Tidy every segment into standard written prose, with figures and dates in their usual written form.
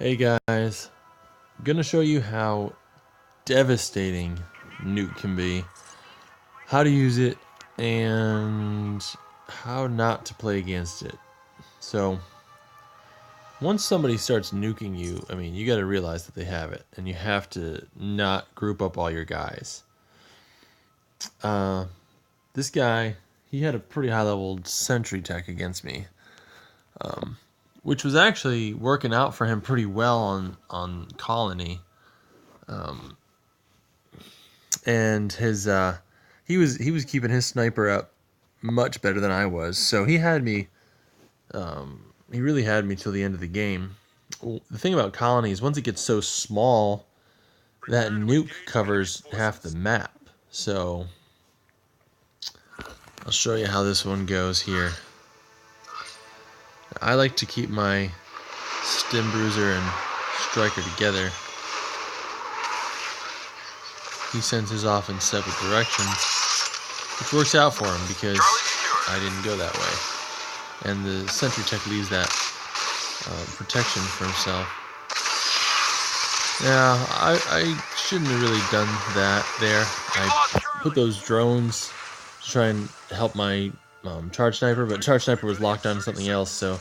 Hey guys, I'm gonna show you how devastating Nuke can be, how to use it, and how not to play against it. So, once somebody starts nuking you, you gotta realize that they have it, and you have to not group up all your guys. This guy, he had a pretty high level sentry tech against me, which was actually working out for him pretty well on Colony. And he was keeping his sniper up much better than I was. So he had me. He really had me till the end of the game. The thing about Colony is once it gets so small, that nuke covers half the map. So I'll show you how this one goes here. I like to keep my Stim Bruiser and Striker together. He sends his off in separate directions, which works out for him because I didn't go that way. And the sentry tech leaves that protection for himself. Now, I shouldn't have really done that there. I put those drones to try and help my charge sniper, but charge sniper was locked on to something else, so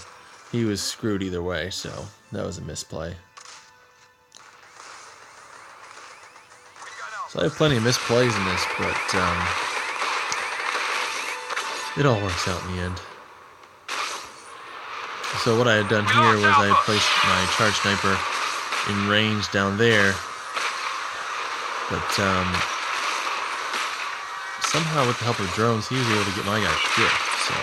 he was screwed either way, so that was a misplay. So I have plenty of misplays in this, but it all works out in the end. So what I had done here was I had placed my charge sniper in range down there, but somehow with the help of drones he was able to get my guy killed. So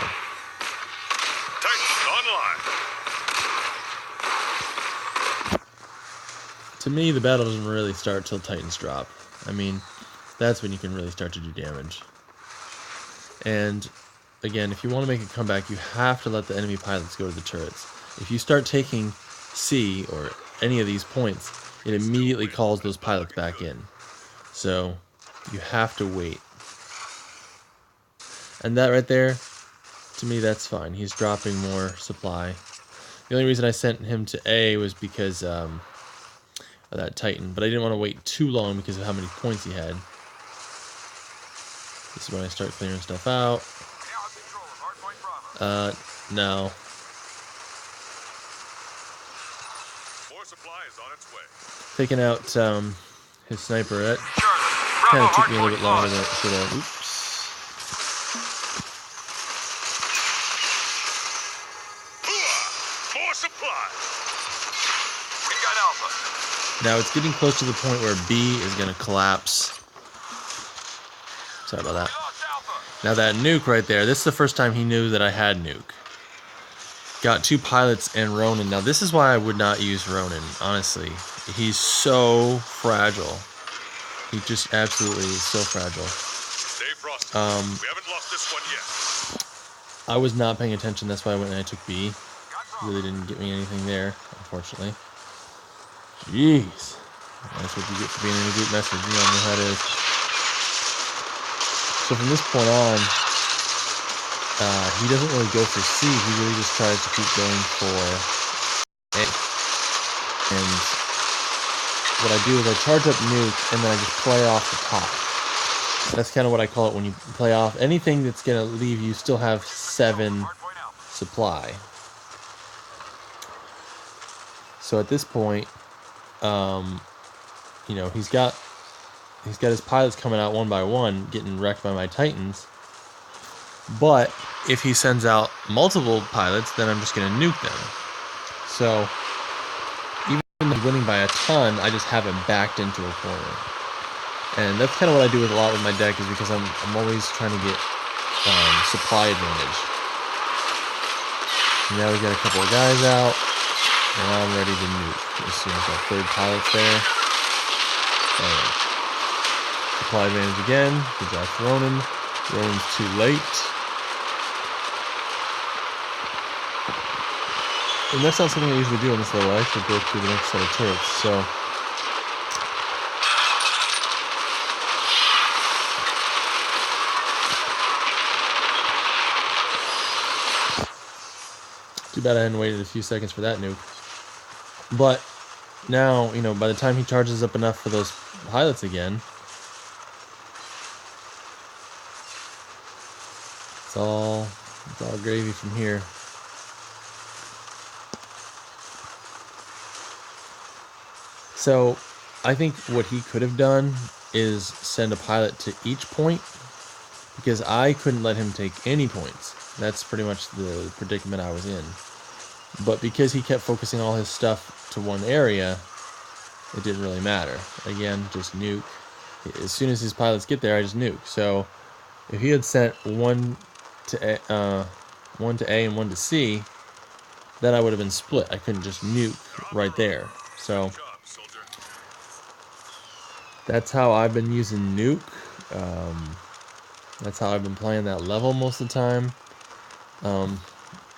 to me, the battle doesn't really start till Titans drop. That's when you can really start to do damage. And again, if you want to make a comeback, you have to let the enemy pilots go to the turrets. If you start taking C or any of these points, it immediately calls those pilots back in. So you have to wait. And that right there, to me, that's fine. He's dropping more supply. The only reason I sent him to A was because of that Titan, but I didn't want to wait too long because of how many points he had. This is when I start clearing stuff out. No. More supply is on its way. Taking out his sniper. That kind of took me a little bit longer than it should have. Oops. More supply. We got Alpha. Now it's getting close to the point where B is going to collapse. Sorry about that. Now that nuke right there, this is the first time he knew that I had nuke. Got two pilots and Ronin. Now this is why I would not use Ronin, honestly. He's so fragile. He just absolutely is so fragile. Stay frosty. We haven't lost this one yet. I was not paying attention, that's why I went and I took B. Really didn't get me anything there, unfortunately. Jeez. That's what you get for being in a group message. You don't know how it is. So from this point on, he doesn't really go for C. He really just tries to keep going for A. And what I do is I charge up nuke and then I just play off the top. That's kind of what I call it when you play off. Anything that's going to leave you still have 7 supply. So at this point, he's got his pilots coming out one by one, getting wrecked by my Titans. But if he sends out multiple pilots, then I'm just going to nuke them. So even though he's winning by a ton, I just have him backed into a corner. And that's kind of what I do with a lot with my deck, is because I'm always trying to get supply advantage. Now we've got a couple of guys out, and I'm ready to nuke. As soon as our third pilot's there. Supply advantage again. Good job for Ronin. Ronin's too late. And that's not something I usually do on this level. I actually go through the next set of turrets, so. Too bad I hadn't waited a few seconds for that nuke. But now, you know, by the time he charges up enough for those pilots again, it's all gravy from here. So, I think what he could have done is send a pilot to each point, because I couldn't let him take any points. That's pretty much the predicament I was in. But because he kept focusing all his stuff to one area, it didn't really matter. Again, just nuke. As soon as his pilots get there, I just nuke. So if he had sent one to A and one to C, then I would have been split. I couldn't just nuke right there. So that's how I've been using nuke. That's how I've been playing that level most of the time.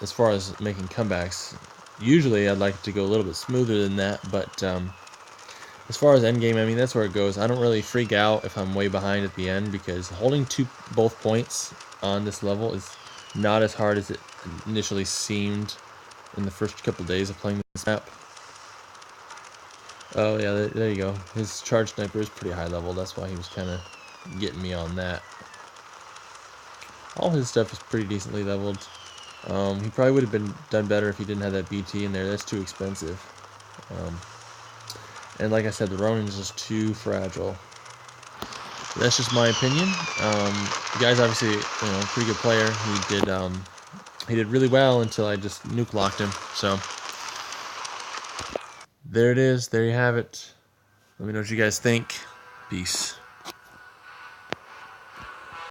As far as making comebacks, usually I'd like it to go a little bit smoother than that, but as far as endgame, I mean, that's where it goes. I don't really freak out if I'm way behind at the end, because holding both points on this level is not as hard as it initially seemed in the first couple days of playing this map. Oh yeah, there you go. His charge sniper is pretty high level. That's why he was kind of getting me on that. All his stuff is pretty decently leveled. He probably would have done better if he didn't have that BT in there. That's too expensive. And like I said, the Ronin's just too fragile. That's just my opinion. The guy's obviously, you know, a pretty good player. He did really well until I just nuke locked him. So there it is. There you have it. Let me know what you guys think. Peace.